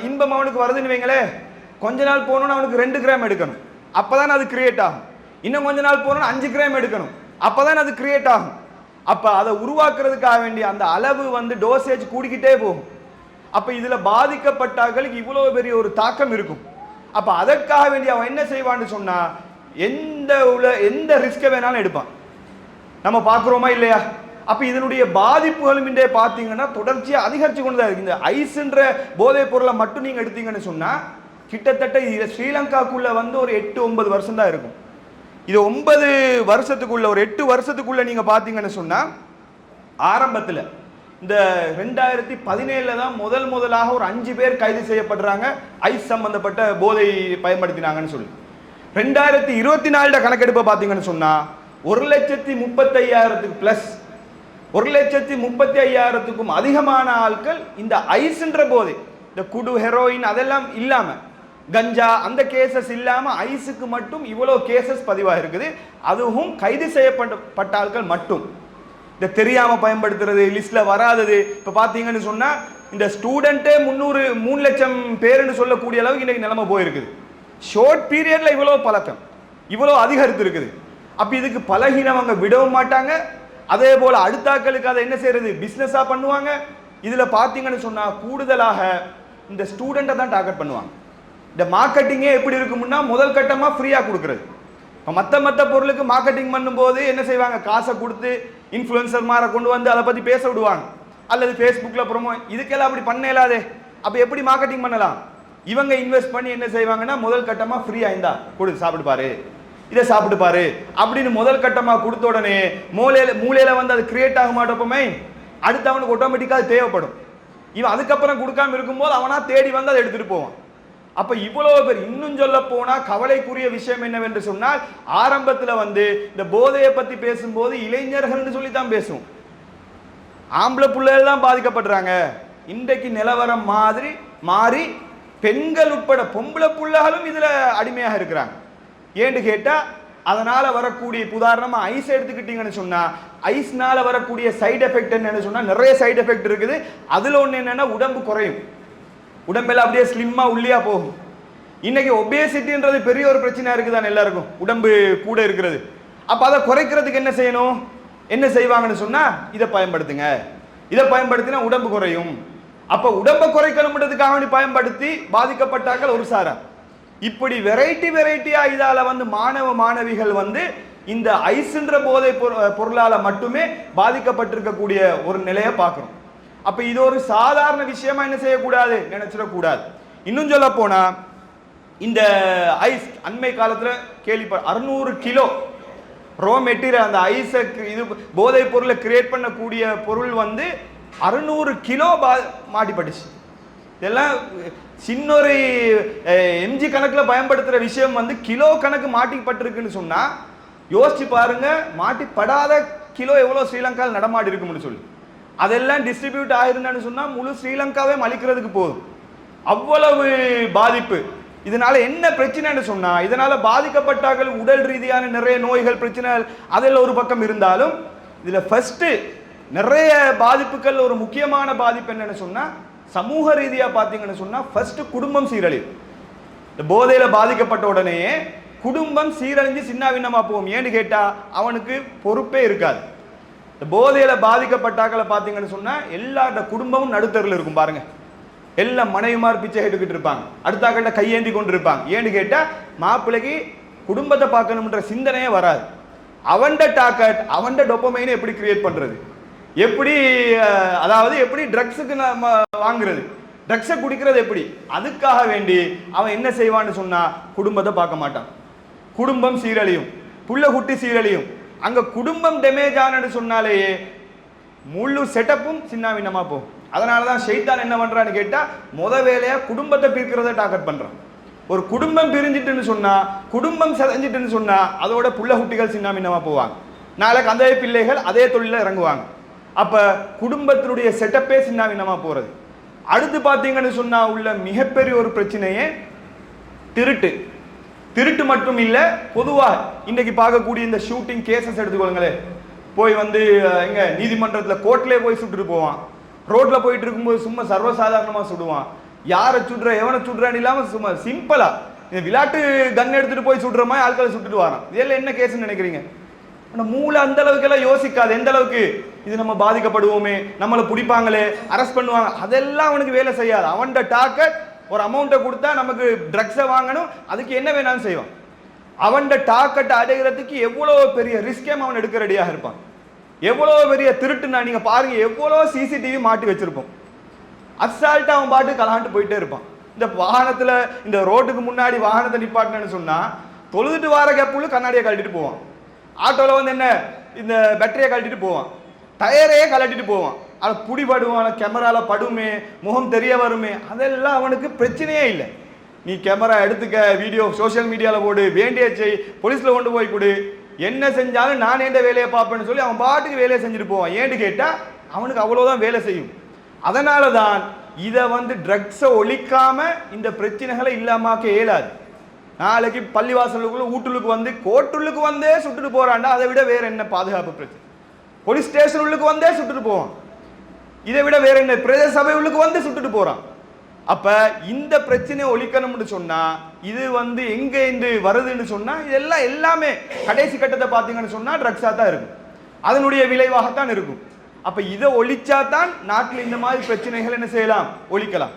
இன்பம் அவனுக்கு வருதுன்னு வைங்களே, கொஞ்ச நாள் போனோன்னு அவனுக்கு 2 கிராம் எடுக்கணும், அப்பதான் அது கிரியேட் ஆகும். இன்னும் கொஞ்ச நாள் போனோன்னு 5 கிராம் எடுக்கணும், அப்பதான் அது கிரியேட் ஆகும். அப்ப அதை உருவாக்குறதுக்காக வேண்டிய அந்த அளவு வந்து டோசேஜ் கூடிக்கிட்டே போகும். அப்ப இதுல பாதிக்கப்பட்டார்களுக்கு இவ்வளவு பெரிய ஒரு தாக்கம் இருக்கும். அப்ப அதற்காக வேண்டிய அவன் என்ன செய்வான்னு சொன்னா, எந்த ரிஸ்கை வேணாலும் எடுப்பான். நம்ம பார்க்குறோமா இல்லையா? அப்ப இதனுடைய பாதிப்புகளும் இன்றைய பார்த்தீங்கன்னா தொடர்ச்சியா அதிகரிச்சு கொண்டு தான் இருக்கு. இந்த ஐஸ்ன்ற போதைப் பொருளை மட்டும் நீங்க எடுத்தீங்கன்னு சொன்னா கிட்டத்தட்ட ஸ்ரீலங்காக்குள்ள வந்து ஒரு 8-9 வருஷம் தான் இருக்கும். இது 9 வருஷத்துக்குள்ள, ஒரு 8 வருஷத்துக்குள்ள நீங்க பாத்தீங்கன்னு சொன்னா, ஆரம்பத்துல இந்த 2017 தான் முதலாக ஒரு 5 பேர் கைது செய்யப்படுறாங்க ஐஸ் சம்பந்தப்பட்ட போதை பயன்படுத்தினாங்கன்னு சொல்லி. 2024 கணக்கெடுப்பை பாத்தீங்கன்னு சொன்னா 1,35,000 பிளஸ், 1,35,000க்கும் அதிகமான ஆட்கள் இந்த ஐஸ்ன்ற போதை, இந்த குடு, ஹெரோயின் அதெல்லாம் இல்லாம, கஞ்சா அந்த கேசஸ் இல்லாம ஐஸுக்கு மட்டும் இவ்வளவு கேசஸ் பதிவாக இருக்குது. அதுவும் கைது செய்யப்பட்ட ஆட்கள் மட்டும். இந்த தெரியாம பயன்படுத்துறது, லிஸ்ட்ல வராதது, இப்ப பாத்தீங்கன்னு சொன்னா இந்த ஸ்டூடெண்டே 3 லட்சம் பேருன்னு சொல்லக்கூடிய அளவுக்கு இன்னைக்கு நிலைமை போயிருக்குது. ஷார்ட் பீரியட்ல இவ்வளவு பழக்கம், இவ்வளவு அதிகரித்து இருக்குது. அப்ப இதுக்கு பழகினவங்க விடவும் மாட்டாங்க. அதே போல அடுத்தாக்களுக்கு அதை என்ன செய்யறது, பிசினஸா பண்ணுவாங்க. இதுல பாத்தீங்கன்னு சொன்னா கூடுதலாக இந்த ஸ்டூடெண்ட்டை தான் டார்கெட் பண்ணுவாங்க. இந்த மார்க்கெட்டிங்கே எப்படி இருக்கும்னா, முதல் கட்டமா ஃப்ரீயா கொடுக்கறது. மற்ற பொருளுக்கு மார்க்கெட்டிங் பண்ணும்போது என்ன செய்வாங்க, காசை கொடுத்து இன்ஃப்ளூயன்சர் மாரை கொண்டு வந்து அதை பத்தி பேச விடுவாங்க, அல்லது ஃபேஸ்புக்ல ப்ரோமோ. இதுக்கெல்லாம் அப்படி பண்ண இயலாதே. அப்ப எப்படி மார்க்கெட்டிங் பண்ணலாம்? இவங்க இன்வெஸ்ட் பண்ணி என்ன செய்வாங்கன்னா, முதல் கட்டமா ஃப்ரீயா இருந்தா கொடு, சாப்பிட்டு பாரு, இதை சாப்பிட்டு பாரு அப்படின்னு முதல் கட்டமா கொடுத்த உடனே மூளையில வந்து அது கிரியேட் ஆக மாட்டோப்பமே, அடுத்து அவனுக்கு ஆட்டோமேட்டிக்கா அது தேவைப்படும். இவன் அதுக்கப்புறம் கொடுக்காம இருக்கும்போது அவனா தேடி வந்து அதை எடுத்துட்டு போவான். அப்ப இவ்வளவு பேர், இன்னும் சொல்ல போனா கவலைக்குரிய விஷயம் என்னவென்று சொன்னால், ஆரம்பத்துல வந்து இந்த போதையை பத்தி பேசும்போது இளைஞர்கள் சொல்லித்தான் பேசும், ஆம்பளை பிள்ளைகள் தான் பாதிக்கப்படுறாங்க. இன்றைக்கு நிலவரம் மாறி பெண்கள் உட்பட பொம்பளை பிள்ளைகளும் இதுல அடிமையாக இருக்கிறாங்க. ஏன்னு கேட்டா, அதனால வரக்கூடிய, உதாரணமா ஐஸ் எடுத்துக்கிட்டீங்கன்னு சொன்னா, ஐஸ்னால வரக்கூடிய சைடு எஃபெக்ட் என்னன்னு சொன்னா நிறைய சைடு எஃபெக்ட் இருக்குது. அதுல ஒண்ணு என்னன்னா, உடம்பு குறையும், உடம்பெல்லாம் அப்படியே ஸ்லிம்மா உள்ளியா போகும். இன்னைக்கு ஒபேசிட்டின்றது பெரிய ஒரு பிரச்சனையா இருக்குதான் எல்லாருக்கும், உடம்பு கூட இருக்கிறது. அப்ப அதை குறைக்கிறதுக்கு என்ன செய்யணும், என்ன செய்வாங்கன்னு சொன்னா, இதை பயன்படுத்துங்க, இதை பயன்படுத்தினா உடம்பு குறையும். அப்ப உடம்பை குறைக்கணும்ன்றதுக்காக பயன்படுத்தி பாதிக்கப்பட்டார்கள் ஒரு சாரா. இப்படி வெரைட்டியா இதால வந்து மாணவிகள் வந்து இந்த ஐஸ்ன்ற போதை பொருளால மட்டுமே பாதிக்கப்பட்டிருக்கக்கூடிய ஒரு நிலையை பார்க்கிறோம். அப்ப இது ஒரு சாதாரண விஷயமா என்ன செய்யக்கூடாது, நினைச்சிடக்கூடாது. இன்னும் சொல்ல போனா, இந்த ஐஸ் அண்மை காலத்துல 600 கிலோ ரோ மெட்டீரியல், அந்த ஐஸை இது போதை பொருளை கிரியேட் பண்ணக்கூடிய பொருள் வந்து 600 கிலோ மாட்டிப்பட்டுச்சு. இதெல்லாம் சின்னொரு எம்ஜி கணக்கில் பயன்படுத்துற விஷயம் வந்து கிலோ கணக்கு மாட்டிப்பட்டிருக்குன்னு சொன்னா யோசிச்சு பாருங்க, மாட்டிப்படாத கிலோ எவ்வளவு ஸ்ரீலங்காவில் நடமாடி இருக்கும்னு சொல்லி. அதெல்லாம் டிஸ்ட்ரிபியூட் ஆயிருந்தான்னு சொன்னா முழு ஸ்ரீலங்காவே மலிக்கிறதுக்கு போதும். அவ்வளவு பாதிப்பு. இதனால என்ன பிரச்சனைன்னு சொன்னா, இதனால பாதிக்கப்பட்டார்கள் உடல் ரீதியான நிறைய நோய்கள் பிரச்சனைகள் அதெல்லாம் ஒரு பக்கம் இருந்தாலும், இதுல ஃபர்ஸ்ட் நிறைய பாதிப்புகள் ஒரு முக்கியமான பாதிப்பு என்னன்னு சொன்னா, சமூக ரீதியா பாத்தீங்கன்னு சொன்னா ஃபர்ஸ்ட் குடும்பம் சீரழிவு. இந்த போதையில பாதிக்கப்பட்ட உடனே குடும்பம் சீரழிஞ்சு சின்னாபின்னமா போகும். ஏன்னு கேட்டா அவனுக்கு பொறுப்பே இருக்காது. இந்த போதையில பாதிக்கப்பட்டாக்களை பாத்தீங்கன்னு சொன்னா எல்லா குடும்பமும் நடுத்தரில் இருக்கும் பாருங்க. எல்லாம் மனைவிமார் பிச்சை எடுத்துக்கிட்டு இருப்பாங்க, அடுத்தாக்கள்கிட்ட கையேந்தி கொண்டு இருப்பாங்க. ஏன்னு கேட்டா மாப்பிள்ளைக்கு குடும்பத்தை பார்க்கணும்ன்ற சிந்தனையே வராது. அவன்ட டாக்கெட் அவன்ட டொப்பமைனை எப்படி கிரியேட் பண்றது, எப்படி அதாவது எப்படி ட்ரக்ஸுக்கு நம்ம வாங்குறது, ட்ரக்ஸை குடிக்கிறது எப்படி, அதுக்காக வேண்டி அவன் என்ன செய்வான்னு சொன்னா குடும்பத்தை பார்க்க மாட்டான். குடும்பம் சீரழியும், புள்ள குட்டி சீரழியும். அங்க குடும்பம் டேமேஜ் ஆனன்னு சொன்னாலேயே முழு செட்டப்பும் சின்னாவின்னமா போகும். அதனாலதான் ஷைத்தான் என்ன பண்றான்னு கேட்டா முத வேலையா குடும்பத்தை பிரிக்கிறத டார்கெட் பண்றான். ஒரு குடும்பம் பிரிஞ்சிட்டுன்னு சொன்னா, குடும்பம் செதஞ்சிட்டுன்னு சொன்னா அதோட புள்ள குட்டிகள் சின்னாமின்னமா போவாங்க. நாளைக்கு அந்த பிள்ளைகள் அதே தொழில இறங்குவாங்க. அப்ப குடும்பத்தினுடைய செட்டப்பே சின்னாவின்னமா போறது. அடுத்து பாத்தீங்கன்னு சொன்னா உள்ள மிகப்பெரிய ஒரு பிரச்சனையே திருட்டு. திருட்டு மட்டும் இல்ல, பொதுவாக இன்னைக்கு பார்க்கக்கூடிய இந்த ஷூட்டிங் கேசஸ் எடுத்துக்கொள்ளுங்களேன். போய் வந்து எங்க நீதிமன்றத்தில் கோர்ட்லேயே போய் சுட்டுட்டு போவான். ரோட்ல போயிட்டு இருக்கும்போது சும்மா சர்வசாதாரணமா சுடுவான். யாரை சுடுற எவனை சுடுறான்னு இல்லாம சும்மா சிம்பிளா இந்த விளையாட்டு கன் எடுத்துட்டு போய் சுடுற மாதிரி ஆட்களை சுட்டுட்டு வரான். இதெல்லாம் என்ன கேஸ்ன்னு நினைக்கிறீங்க? மூளை அந்த அளவுக்கு எல்லாம் யோசிக்காது. எந்த அளவுக்கு இது நம்ம பாதிக்கப்படுவோமே, நம்மளை பிடிப்பாங்களே, அரெஸ்ட் பண்ணுவாங்க, அதெல்லாம் அவனுக்கு வேலை செய்யாது. அவன்கிட்ட டார்கெட் ஒரு அமௌண்ட்டை கொடுத்தா நமக்கு ட்ரக்ஸை வாங்கணும், அதுக்கு என்ன வேணாலும் செய்வான். அவன்கிட்ட டார்கெட்டை அடைகிறதுக்கு எவ்வளோ பெரிய ரிஸ்கேம் அவன் எடுக்க ரெடியாக இருப்பான். எவ்வளோ பெரிய திருட்டுனா நீங்க பாருங்க, எவ்வளோ சிசிடிவி மாட்டி வச்சிருப்போம். அசால்ட்டா அவன் பாட்டு கலாண்டு போயிட்டே இருப்பான். இந்த வாகனத்துல இந்த ரோட்டுக்கு முன்னாடி வாகனத்தை நிப்பாட்டினு சொன்னா தொழுதுட்டு வார கேப்புள்ள கண்ணாடியை கழட்டிட்டு போவான். ஆட்டோல வந்து என்ன இந்த பேட்டரியை கழட்டிட்டு போவான், டயரையே கழட்டிட்டு போவான். அதை புடிபடுவான், கேமரால படுமே, முகம் தெரிய வருமே, அதெல்லாம் அவனுக்கு பிரச்சனையே இல்லை. நீ கேமரா எடுத்துக்க, வீடியோ சோசியல் மீடியால போடு, வேண்டிய செய், போலீஸ்ல கொண்டு போய் கொடு, என்ன செஞ்சாலும் நான் எந்த வேலையை பார்ப்பேன்னு சொல்லி அவன் பாட்டுக்கு வேலையை செஞ்சுட்டு போவான். ஏன்னு கேட்டா அவனுக்கு அவ்வளவுதான் வேலை செய்யும். அதனால தான் இதை வந்து ட்ரக்ஸை ஒழிக்காம இந்த பிரச்சனைகளை இல்லாமக்க இயலாது. நாளைக்கு பள்ளிவாசலுக்குள்ள வீட்டுக்கு வந்து கோட்டுள்ளுக்கு வந்தே சுட்டுட்டு போறான்டா, அதை விட வேற என்ன பாதுகாப்பு பிரச்சனை? போலீஸ் ஸ்டேஷன் உள்ளுக்கு வந்தே சுட்டுட்டு போவான், இதை விட வேற என்ன? பிரதேச சபை உள்ளுக்கு வந்து சுட்டுட்டு போறான். அப்ப இந்த பிரச்சனையை ஒழிக்கணும்னு சொன்னா இது வந்து எங்க இருந்து வருதுன்னு சொன்னா இதெல்லாம் எல்லாமே கடைசி கட்டத்தை பார்த்தீங்கன்னு சொன்னா ட்ரக்ஸா தான் இருக்கும், அதனுடைய விளைவாகத்தான் இருக்கும். அப்ப இதை ஒழிச்சா தான் நாட்டில் இந்த மாதிரி பிரச்சனைகள் என்ன செய்யலாம், ஒழிக்கலாம்.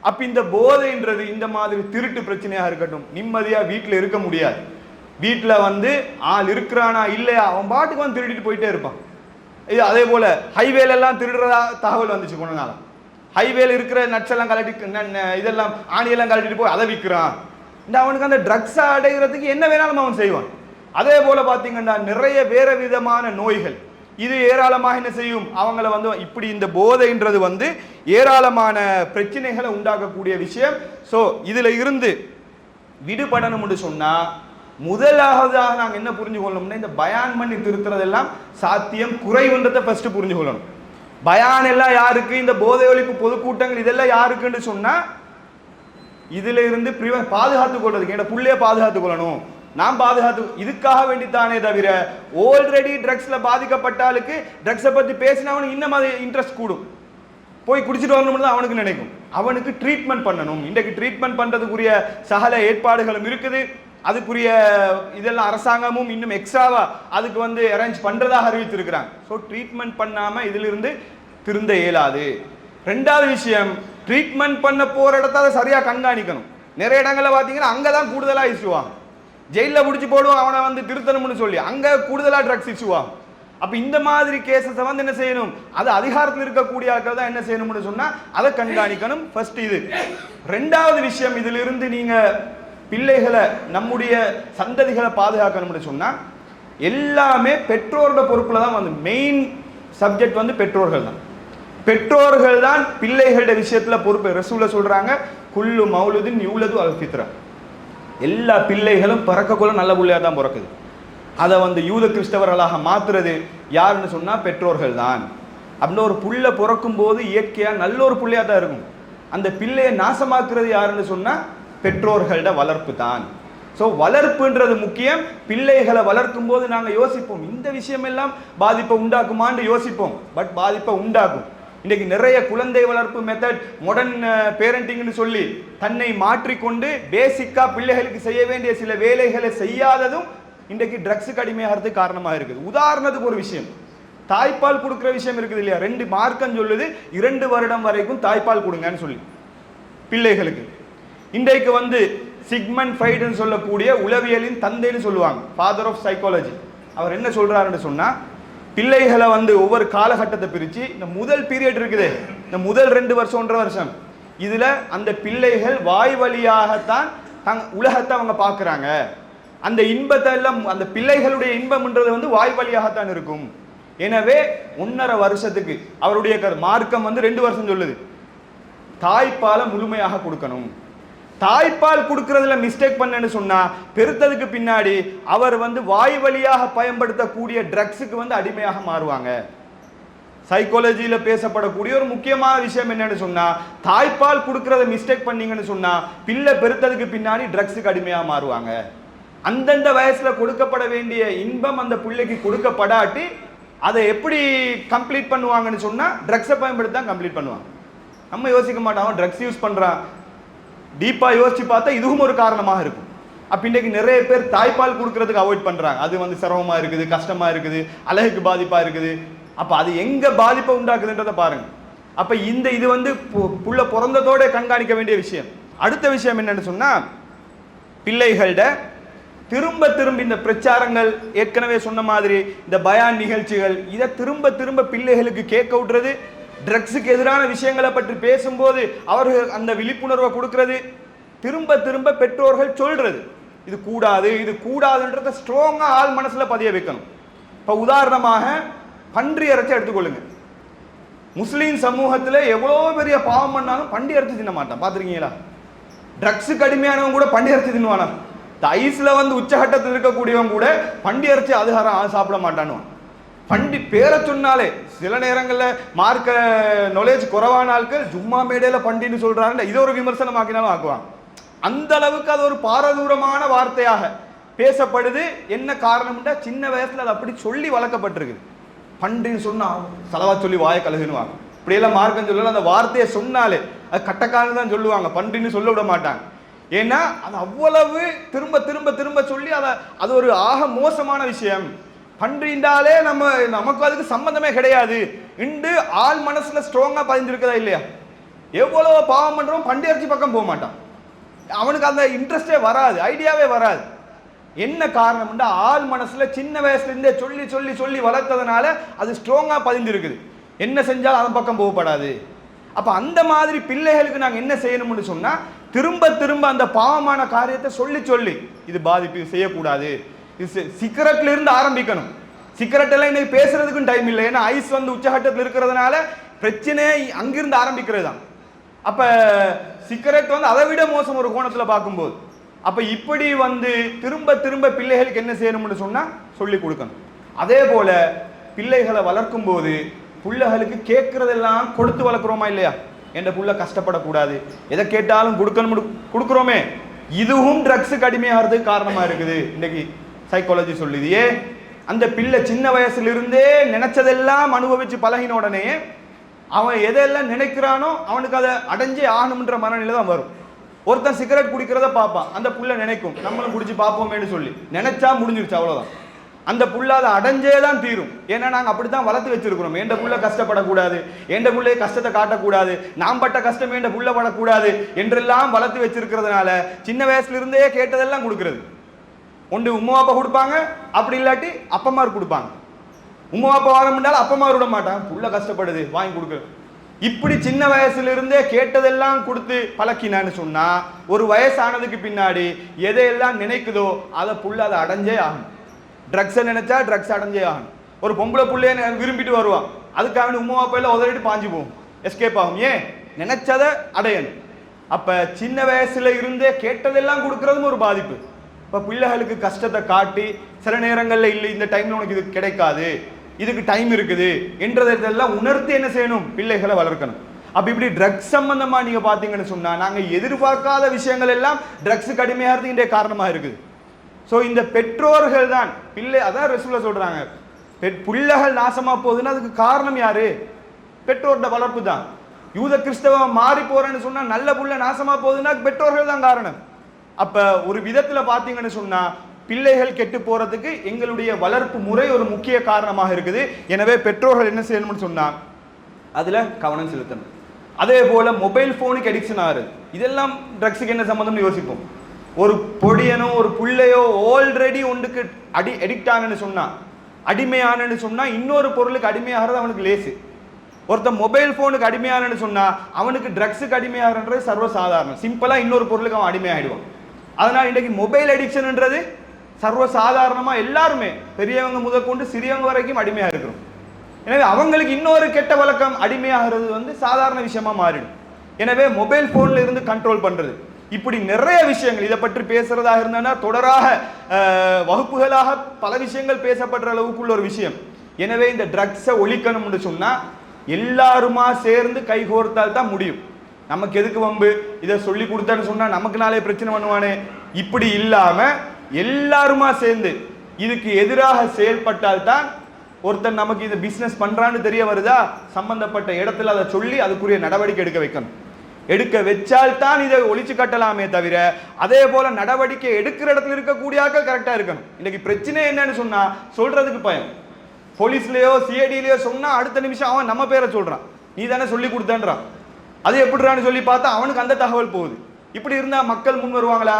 அப்ப இந்த போதைன்றது இந்த மாதிரி திருட்டு பிரச்சனையாக இருக்கட்டும், நிம்மதியா வீட்டில் இருக்க முடியாது. வீட்டில் வந்து ஆள் இருக்கிறானா இல்லையா அவன் பாட்டுக்கு வந்து திருடிட்டு போயிட்டே இருப்பான். இது அதே போல ஹைவேல எல்லாம் திருடுறதா தகவல் வந்துச்சு கொஞ்ச நாள். ஹைவேல இருக்கிற நட்ஸ் எல்லாம் கலட்டி இதெல்லாம் ஆணியெல்லாம் கலட்டிட்டு போய் அதை விற்கிறான். அவனுக்கு அந்த ட்ரக்ஸ் அடைகிறதுக்கு என்ன வேணாலும் அவன் செய்வான். அதே போல பாத்தீங்கன்னா நிறைய வேற விதமான நோய்கள் இது ஏராளமாக என்ன செய்யும் அவங்கள வந்து இப்படி இந்த போதைன்றது வந்து ஏராளமான பிரச்சனைகளை உண்டாக்கக்கூடிய விஷயம். ஸோ இதுல இருந்து விடுபடணும்னு சொன்னா முதலாவதாக நாங்கள் என்ன புரிஞ்சு கொள்ளணும்னா இந்த பயான் பண்ணி திருத்துறதெல்லாம் சாத்தியம் குறைவுன்றதை ஃபர்ஸ்ட் புரிஞ்சு கொள்ளணும். பயான் எல்லாம் யாருக்கு, இந்த போதை ஒழிப்பு பொதுக்கூட்டங்கள் இதெல்லாம் யாருக்குன்னு சொன்னா இதுல இருந்து பாதுகாத்துக் கொள்றதுக்கு, என் புள்ளைய பாதுகாத்துக் கொள்ளணும், நாம் பாதுகாத்து இதுக்காக வேண்டித்தானே தவிர ஆல்ரெடி ட்ரக்ஸ்ல பாதிக்கப்பட்டாலுக்கு ட்ரக்ஸை பத்தி பேசினவனுக்கு இன்னும் அது இன்ட்ரெஸ்ட் கூடும், போய் குடிச்சிட்டு வரணும்னு தான் அவனுக்கு நினைக்கும். அவனுக்கு ட்ரீட்மெண்ட் பண்ணணும். இன்றைக்கு ட்ரீட்மெண்ட் பண்றதுக்குரிய சகல ஏற்பாடுகளும் இருக்குது. அதுக்குரிய இதெல்லாம் அரசாங்கமும் இன்னும் எக்ஸ்ட்ராவா அதுக்கு வந்து அரேஞ்ச் பண்றதாக அறிவித்திருக்கிறாங்க. ஸோ ட்ரீட்மெண்ட் பண்ணாம இதிலிருந்து திருந்த இயலாது. ரெண்டாவது விஷயம், ட்ரீட்மெண்ட் பண்ண போற இடத்த அதை சரியா கண்காணிக்கணும். நிறைய இடங்கள்ல பாத்தீங்கன்னா அங்கதான் கூடுதலா இஷ்யூவாங்க. ஜெயில பிடிச்சி போடுவோம் அவனை வந்து திருத்தணும்னு சொல்லி, அங்க கூடுதலா ட்ரக்ஸ் இஷ்யூவாகும். அப்ப இந்த மாதிரி கேசஸை வந்து என்ன செய்யணும், அது அதிகாரத்தில் இருக்கக்கூடிய ஆட்கள் தான் என்ன செய்யணும்னு சொன்னா அதை கண்காணிக்கணும். ஃபர்ஸ்ட் இது. ரெண்டாவது விஷயம், இதுல இருந்து நீங்க பிள்ளைகளை நம்முடைய சந்ததிகளை பாதுகாக்கணும்னு சொன்னா எல்லாமே பெற்றோரோட பொறுப்புல தான் வந்து மெயின் சப்ஜெக்ட் வந்து பெற்றோர்கள் தான். பெற்றோர்கள் தான் பிள்ளைகளோட விஷயத்துல பொறுப்பு. ரசூல சொல்றாங்க குல்லு மௌலுதின் யூலது அல் ஃபித்ரா, எல்லா பிள்ளைகளும் பிறக்கக்குள்ள நல்ல பிள்ளையா தான் பிறக்குது. அதை வந்து யூத கிறிஸ்தவர்களாக மாத்துறது யாருன்னு சொன்னா பெற்றோர்கள் தான். அப்படின்னு ஒரு புள்ள பிறக்கும் போது இயற்கையா நல்ல ஒரு புள்ளையா தான் இருக்கும். அந்த பிள்ளையை நாசமாக்குறது யாருன்னு சொன்னா பெற்றோர்களோட வளர்ப்பு தான். ஸோ வளர்ப்புன்றது முக்கியம். பிள்ளைகளை வளர்க்கும் போது நாங்கள் யோசிப்போம், இந்த விஷயம் எல்லாம் பாதிப்பை உண்டாக்குமான்னு யோசிப்போம். பட் பாதிப்பை உண்டாக்கும். இன்னைக்கு நிறைய குழந்தை வளர்ப்பு மெத்தட், மாடர்ன் பேரண்டிங்னு சொல்லி தன்னை மாற்றிக்கொண்டு பேசிக்கா பிள்ளைகளுக்கு செய்ய வேண்டிய சில வேலைகளை செய்யாததும் இன்றைக்கு ட்ரக்ஸுக்கு அடிமையாகிறதுக்கு காரணமாக இருக்குது. உதாரணத்துக்கு ஒரு விஷயம், தாய்ப்பால் கொடுக்குற விஷயம் இருக்குது இல்லையா? 2 மார்க்கம் சொல்லுது 2 வருடம் வரைக்கும் தாய்ப்பால் கொடுங்கன்னு சொல்லி பிள்ளைகளுக்கு. இன்றைக்கு வந்து சிக்மண்ட் ஃப்ரைடுன்னு சொல்லக்கூடிய உளவியலின் தந்தைன்னு சொல்லுவாங்க, ஃபாதர் ஆஃப் சைக்காலஜி. அவர் என்ன சொல்றாருன்னு சொன்னா, பிள்ளைகளை வந்து ஒவ்வொரு காலகட்டத்தை பிரித்து இந்த முதல் பீரியட் இருக்குது, இந்த முதல் 2 வருஷம் 1.5 வருஷம், இதுல அந்த பிள்ளைகள் வாய் வழியாகத்தான் உலகத்தை அவங்க பார்க்குறாங்க. அந்த இன்பத்தை எல்லாம், அந்த பிள்ளைகளுடைய இன்பம்ன்றது வந்து வாய் வழியாகத்தான் இருக்கும். எனவே 1.5 வருஷத்துக்கு அவருடைய மார்க்கம் வந்து 2 வருஷம் சொல்லுது, தாய்ப்பாலை முழுமையாக கொடுக்கணும். தாய்ப்பால் கொடுக்கறதுல மிஸ்டேக் பண்ணன்னு சொன்னா பெருத்ததுக்கு பின்னாடி அவர் வந்து வாய் வழியாக பயன்படுத்தக்கூடிய ட்ரக்ஸுக்கு வந்து அடிமையாக மாறுவாங்க. சைக்காலஜியில பேசப்படக்கூடிய ஒரு முக்கியமான விஷயம் என்னன்னு சொன்னா, தாய்ப்பால் கொடுக்கறத மிஸ்டேக் பண்ணீங்கன்னு சொன்னா பிள்ளை பெருத்ததுக்கு பின்னாடி ட்ரக்ஸுக்கு அடிமையாக மாறுவாங்க. அந்தந்த வயசுல கொடுக்கப்பட வேண்டிய இன்பம் அந்த பிள்ளைக்கு கொடுக்கப்படாட்டி அதை எப்படி கம்ப்ளீட் பண்ணுவாங்கன்னு சொன்னா ட்ரக்ஸை பயன்படுத்தி தான் கம்ப்ளீட் பண்ணுவாங்க. நம்ம யோசிக்க மாட்டோம், ட்ரக்ஸ் யூஸ் பண்றான். டீப்பா யோசிச்சு பார்த்தா இதுவும் ஒரு காரணமாக இருக்கும். அப்ப இன்னைக்கு நிறைய பேர் தாய்ப்பால் கொடுக்கறதுக்கு அவாய்ட் பண்றாங்க. அது வந்து சிரமமா இருக்குது, கஷ்டமா இருக்குது, அழகுக்கு பாதிப்பா இருக்குது. அப்ப அது எங்க பாதிப்பை உண்டாக்குதுன்றதை பாருங்க. அப்ப இது வந்து புள்ள பிறந்ததோட கண்காணிக்க வேண்டிய விஷயம். அடுத்த விஷயம் என்னன்னு சொன்னா, பிள்ளைகளோட திரும்ப திரும்ப இந்த பிரச்சாரங்கள், ஏற்கனவே சொன்ன மாதிரி இந்த பயான் நிகழ்ச்சிகள், இதை திரும்ப திரும்ப பிள்ளைகளுக்கு கேட்க விடுறது, ட்ரக்ஸுக்கு எதிரான விஷயங்களை பற்றி பேசும்போது அவர்கள் அந்த விழிப்புணர்வை கொடுக்கிறது, திரும்ப திரும்ப பெற்றோர்கள் சொல்றது இது கூடாது இது கூடாதுன்றத ஸ்ட்ராங்கா ஆள் மனசுல பதிய வைக்கணும். இப்ப உதாரணமாக பன்றி இறைச்சி எடுத்துக்கொள்ளுங்க. முஸ்லீம் சமூகத்துல எவ்வளவு பெரிய பாவம் பண்ணாலும் பண்டி இறைச்சி தின்ன மாட்டான். பாத்துருக்கீங்களா? ட்ரக்ஸுக்கு அடிமையானவங்க கூட பண்டி இறைச்சி தின்னுவானா? ஐஸ்ல வந்து உச்சகட்டத்தில் இருக்கக்கூடியவங்க கூட பண்டி இறைச்சி அதுகாரம் சாப்பிட மாட்டான்னு. பண்டி பேரை சொன்னாலே சில நேரங்களில் மார்க்க நாலேஜ் குறைவான ஆட்கள் ஜும்மா மேடையில் பண்டின்னு சொல்றாங்க, இதை ஒரு விமர்சனமாக்கினாலும் ஆக்குவாங்க. அந்த அளவுக்கு அது ஒரு பாரதூரமான வார்த்தையாக பேசப்படுது. என்ன காரணம்னா, சின்ன வயசுல அது அப்படி சொல்லி வளர்க்கப்பட்டிருக்கு. பண்டின்னு சொன்னா செலவா சொல்லி வாயை கழுகுனுவாங்க. இப்படியெல்லாம் மார்க்கம் சொல்லல, அந்த வார்த்தையை சொன்னாலே அது கட்டக்காலன்னு தான் சொல்லுவாங்க, பண்டின்னு சொல்ல விட மாட்டாங்க. ஏன்னா அது அவ்வளவு திரும்ப திரும்ப திரும்ப சொல்லி அது ஒரு ஆக மோசமான விஷயம். பன்றின்றாலே நமக்கு அதுக்கு சம்பந்தமே கிடையாது இன்று ஆள் மனசுல ஸ்ட்ராங்கா பதிஞ்சிருக்கதா இல்லையா? எவ்வளவு பாவம் பண்றோம், பண்டி இறைச்சி பக்கம் போக மாட்டான். அவனுக்கு அந்த இன்ட்ரெஸ்டே வராது, ஐடியாவே வராது. என்ன காரணம்னா, ஆள் மனசுல சின்ன வயசுல இருந்தே சொல்லி சொல்லி சொல்லி வளர்த்ததுனால அது ஸ்ட்ராங்கா பதிஞ்சிருக்குது. என்ன செஞ்சாலும் அதன் பக்கம் போகப்படாது. அப்ப அந்த மாதிரி பிள்ளைகளுக்கு நாங்க என்ன செய்யணும்னு சொன்னா, திரும்ப திரும்ப அந்த பாவமான காரியத்தை சொல்லி சொல்லி இது பாதிப்பு செய்யக்கூடாது. சிகரெட்ல இருந்து ஆரம்பிக்கணும். சிகரெட் எல்லாம் இன்னைக்கு பேசுறதுக்கும் டைம் இல்லை. ஏன்னா ஐஸ் வந்து உச்சகட்டத்தில் இருக்கிறதுனால பிரச்சனையே அங்கிருந்து ஆரம்பிக்கிறது தான். அப்ப சிகரெட் வந்து அதை விட மோசம் ஒரு கோணத்துல பார்க்கும்போது. அப்ப இப்படி வந்து திரும்ப திரும்ப பிள்ளைகளுக்கு என்ன செய்யணும்னு சொன்னா சொல்லி கொடுக்கணும். அதே போல பிள்ளைகளை வளர்க்கும் போது பிள்ளைகளுக்கு கேட்கறதெல்லாம் கொடுத்து வளர்க்குறோமா இல்லையா? என்ற புள்ள கஷ்டப்படக்கூடாது, எதை கேட்டாலும் கொடுக்குறோமே, இதுவும் ட்ரக்ஸுக்கு அடிமையாகிறதுக்கு காரணமா இருக்குது. இன்னைக்கு சைக்காலஜி சொல்லுது. அந்த பிள்ளை சின்ன வயசுல இருந்தே நினைச்சதெல்லாம் அனுபவிச்சு பழகின உடனே அவன் எதெல்லாம் நினைக்கிறானோ அவனுக்கு அதை அடைஞ்சே ஆகணும்ன்ற மனநிலை தான் வரும். ஒருத்தன் சிகரெட் குடிக்கிறத பார்ப்பான், அந்த புள்ள நினைக்கும் நம்மளும் குடிச்சு பார்ப்போமேன்னு சொல்லி நினைச்சா முடிஞ்சிருச்சு, அவ்வளவுதான். அந்த புள்ள அதை அடைஞ்சே தான் தீரும். ஏன்னா நாங்கள் அப்படித்தான் வளர்த்து வச்சிருக்கிறோம். எந்த புள்ள கஷ்டப்படக்கூடாது, எந்த புள்ளைய கஷ்டத்தை காட்டக்கூடாது, நாம் பட்ட கஷ்டம் எந்த புள்ள படக்கூடாது என்றெல்லாம் வளர்த்து வச்சிருக்கிறதுனால சின்ன வயசுல இருந்தே கேட்டதெல்லாம் கொடுக்கறது. ஒன்று உம்மா அப்பா கொடுப்பாங்க, அப்படி இல்லாட்டி அப்பமார் கொடுப்பாங்க. உம்மா அப்பா வர முடியாலும் அப்பமார் விட மாட்டாங்க, புள்ள கஷ்டப்படுது வாங்கி கொடுக்குறது. இப்படி சின்ன வயசுல இருந்தே கேட்டதெல்லாம் கொடுத்து பழக்கினான்னு சொன்னா ஒரு வயசானதுக்கு பின்னாடி எதையெல்லாம் நினைக்குதோ அதை புள்ள அதை அடைஞ்சே ஆகும். ட்ரக்ஸை நினைச்சா ட்ரக்ஸ் அடைஞ்சே ஆகணும். ஒரு பொம்பளை புள்ளைய விரும்பிட்டு வருவான், அதுக்காக உம்மா அப்பையில உதறிட்டு பாஞ்சு போகும், எஸ்கேப் ஆகும். ஏன்? நினைச்சதை அடையணும். அப்ப சின்ன வயசுல இருந்தே கேட்டதெல்லாம் கொடுக்கறதும் ஒரு பாதிப்பு. இப்ப பிள்ளைகளுக்கு கஷ்டத்தை காட்டி சில நேரங்கள்ல இல்லை இந்த டைம்ல உனக்கு இது கிடைக்காது, இதுக்கு டைம் இருக்குது என்றதெல்லாம் உணர்த்தி என்ன செய்யணும்? பிள்ளைகளை வளர்க்கணும். அப்ப இப்படி ட்ரக்ஸ் சம்பந்தமா நீங்க பாத்தீங்கன்னு சொன்னா நாங்க எதிர்பார்க்காத விஷயங்கள் எல்லாம் ட்ரக்ஸுக்கு அடிமையாகிறதுக்கு காரணமா இருக்குது. ஸோ இந்த பெற்றோர்கள் தான் பிள்ளை, அதான் ரசூலுல்லாஹ் சொல்றாங்க, பிள்ளைகள் நாசமா போகுதுன்னா அதுக்கு காரணம் யாரு? பெற்றோரோட வளர்ப்பு தான். யூத கிறிஸ்தவ மாறி போறேன்னு சொன்னா நல்ல புள்ள நாசமா போகுதுன்னா பெற்றோர்கள் தான் காரணம். அப்ப ஒரு விதத்துல பாத்தீங்கன்னு சொன்னா பிள்ளைகள் கெட்டு போறதுக்கு எங்களுடைய வளர்ப்பு முறை ஒரு முக்கிய காரணமாக இருக்குது. எனவே பெற்றோர்கள் என்ன செய்யணும்னு சொன்னா அதுல கவனம் செலுத்தணும். அதே போல மொபைல் போனுக்கு அடிக்ஷன் ஆகுது, இதெல்லாம் ட்ரக்ஸுக்கு என்ன சம்பந்தம்னு யோசிப்போம். ஒரு பொடியனோ ஒரு புள்ளையோ ஆல்ரெடி ஒன்றுக்கு அடிக்ட் ஆனன்னு சொன்னா, அடிமையானன்னு சொன்னா இன்னொரு பொருளுக்கு அடிமையாகிறது அவனுக்கு லேசு. ஒருத்தன் மொபைல் போனுக்கு அடிமையானன்னு சொன்னா அவனுக்கு ட்ரக்ஸுக்கு அடிமையாகிறது சர்வசாதாரணம். சிம்பிளா இன்னொரு பொருளுக்கு அவன் அடிமையாயிடுவான். அதனால இன்றைக்கு மொபைல் அடிக்ஷன்ன்றது சர்வசாதாரணமா எல்லாருமே பெரியவங்க முதற்கொண்டு சிறியவங்க வரைக்கும் அடிமையா இருக்கிறோம். எனவே அவங்களுக்கு இன்னொரு கெட்ட வழக்கம் அடிமையாகிறது சாதாரண விஷயமா மாறிடும். எனவே மொபைல் போன்ல இருந்து கண்ட்ரோல் பண்றது, இப்படி நிறைய விஷயங்கள் இதை பற்றி பேசுறதாக இருந்தா தொடராக வகுப்புகளாக பல விஷயங்கள் பேசப்படுற அளவுக்குள்ள ஒரு விஷயம். எனவே இந்த ட்ரக்ஸை ஒழிக்கணும்னு சொன்னா எல்லாருமா சேர்ந்து கைகோர்த்தால் தான் முடியும். நமக்கு எதுக்கு வம்பு, இதை சொல்லி கொடுத்தான்னு சொன்னா நமக்கு நாளே பிரச்சனை பண்ணுவானே, இப்படி இல்லாம எல்லாருமா சேர்ந்து இதுக்கு எதிராக செயல்பட்டால் தான் ஒருத்தன் நமக்கு இந்த பிசினஸ் பண்றான்னு தெரிய வருதா, சம்பந்தப்பட்ட இடத்துல அதை சொல்லி அதுக்குரிய நடவடிக்கை எடுக்க வைக்கணும். எடுக்க வச்சால் தான் இதை ஒழிச்சு கட்டலாமே தவிர அதே போல நடவடிக்கை எடுக்கிற இடத்துல இருக்கக்கூடிய ஆட்கள் கரெக்டா இருக்கணும். இன்னைக்கு பிரச்சனை என்னன்னு சொன்னா சொல்றதுக்கு பயம். போலீஸ்லயோ சிஐடிலயோ சொன்னா அடுத்த நிமிஷம் அவன் நம்ம பேரை சொல்றான், நீ தானே சொல்லி கொடுத்தன்றான். அது எப்படிறான்னு சொல்லி பார்த்தா அவனுக்கு அந்த தகவல் போகுது. இப்படி இருந்தா மக்கள் முன் வருவாங்களா?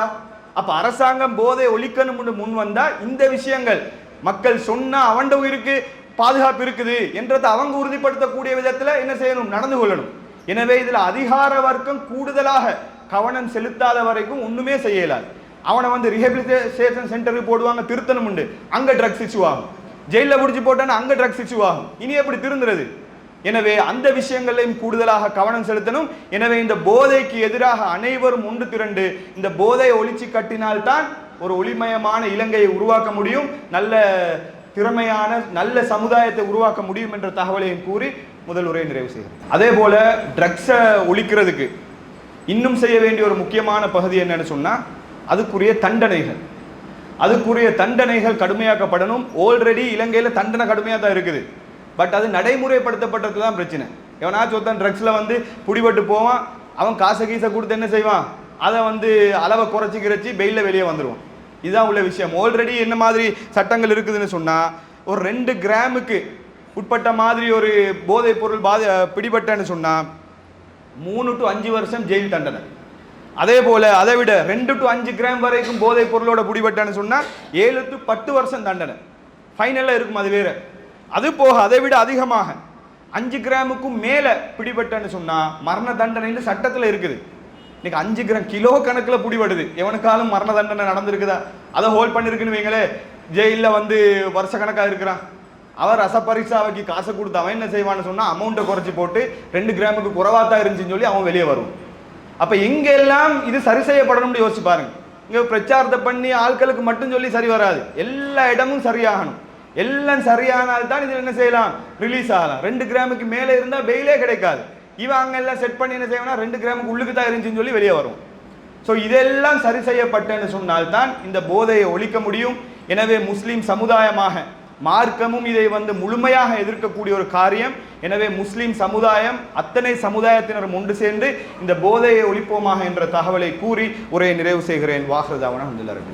அப்ப அரசாங்கம் போதை ஒழிக்கணும்னு முன் வந்தா இந்த விஷயங்கள் மக்கள் சொன்னா அவன் உயிருக்கு பாதுகாப்பு இருக்குது என்றதை அவங்க உறுதிப்படுத்தக்கூடிய விதத்துல என்ன செய்யணும், நடந்து கொள்ளணும். எனவே இதுல அதிகார வர்க்கம் கூடுதலாக கவனம் செலுத்தாத வரைக்கும் ஒண்ணுமே செய்யலாது. அவனை ரிஹபிலிட்டேஷன் சென்டருக்கு போடுவாங்க, திருத்தணும் உண்டு, அங்க ட்ரக்ஸ் இஷ்யூ ஆகும். ஜெயில பிடிச்சி போட்டான்னு அங்க ட்ரக்ஸ் இஷ்யூ ஆகும். இனி எப்படி திருந்துறது? எனவே அந்த விஷயங்களையும் கூடுதலாக கவனம் செலுத்தணும். எனவே இந்த போதைக்கு எதிராக அனைவரும் ஒன்று திரண்டு இந்த போதையை ஒழிச்சு கட்டினால்தான் ஒரு ஒளிமயமான இலங்கையை உருவாக்க முடியும், நல்ல திறமையான நல்ல சமுதாயத்தை உருவாக்க முடியும் என்ற தகவலையும் கூறி முதல் உரையை நிறைவு செய்கிறேன். அதே போல ட்ரக்ஸை ஒழிக்கிறதுக்கு இன்னும் செய்ய வேண்டிய ஒரு முக்கியமான பகுதி என்னன்னு சொன்னா அதுக்குரிய தண்டனைகள் கடுமையாக்கப்படணும். ஆல்ரெடி இலங்கையில தண்டனை கடுமையாக தான் இருக்குது, பட் அது நடைமுறைப்படுத்தப்பட்டது தான் பிரச்சனை. எவனாச்சும் ஒருத்தன் ட்ரக்ஸ்ல பிடிபட்டு போவான், அவன் காசை கீசை கொடுத்து என்ன செய்வான், அதை அளவை குறைச்சி பெயில வெளியே வந்துடுவான். இதுதான் உள்ள விஷயம். ஆல்ரெடி என்ன மாதிரி சட்டங்கள் இருக்குதுன்னு சொன்னா ஒரு 2 கிராமுக்கு உட்பட்ட மாதிரி ஒரு போதைப் பொருள் பிடிபட்டன்னு சொன்னா 3 to 5 வருஷம் ஜெயில் தண்டனை. அதே போல அதை விட 2 to 5 கிராம் வரைக்கும் போதைப் பொருளோட பிடிபட்டன்னு சொன்னா 7 to 10 வருஷம் தண்டனை ஃபைனல்ல இருக்கும். அது வேற. அது போக அதை விட அதிகமாக 5 கிராமுக்கும் மேல பிடிபட்டன்னு சொன்னா மரண தண்டனை சட்டத்தில் இருக்குது. இன்னைக்கு 5 கிராம் கிலோ கணக்கில் பிடிபடுது. எவனுக்காலும் மரண தண்டனை நடந்திருக்குதா? அதை ஹோல்ட் பண்ணிருக்குன்னு வைங்களே, ஜெயிலில் வருஷ கணக்காக இருக்கிறான். அவர் ரசப்பரிசாவைக்கு காசை கொடுத்து அவன் என்ன செய்வான்னு சொன்னா அமௌண்ட்டை குறைச்சி போட்டு 2 கிராமுக்கு குறைவாத்தான் இருந்துச்சுன்னு சொல்லி அவன் வெளியே வருவான். அப்ப எங்கெல்லாம் இது சரி செய்யப்படணும்னு யோசிச்சு பாருங்க. இங்க பிரச்சாரத்தை பண்ணி ஆட்களுக்கு மட்டும் சொல்லி சரி வராது, எல்லா இடமும் சரியாகணும். எல்லாம் சரியானால்தான் இதில் என்ன செய்யலாம், ரிலீஸ் ஆகலாம். 2 கிராமுக்கு மேலே இருந்தால் பெயிலே கிடைக்காது. இவன் அங்கே எல்லாம் செட் பண்ணி என்ன செய்யணும், 2 கிராமுக்கு உள்ளுக்கு தான் இருந்துச்சுன்னு சொல்லி வெளியே வரும். ஸோ இதெல்லாம் சரி செய்யப்பட்டேன்னு சொன்னால்தான் இந்த போதையை ஒழிக்க முடியும். எனவே முஸ்லீம் சமுதாயமாக மார்க்கமும் இதை முழுமையாக எதிர்க்கக்கூடிய ஒரு காரியம். எனவே முஸ்லீம் சமுதாயம் அத்தனை சமுதாயத்தினரும் ஒன்று சேர்ந்து இந்த போதையை ஒழிப்போமாக என்ற தகவலை கூறி உரையை நிறைவு செய்கிறேன். வாஹ்ரதாவன அல்ஹம்துலில்லாஹ்.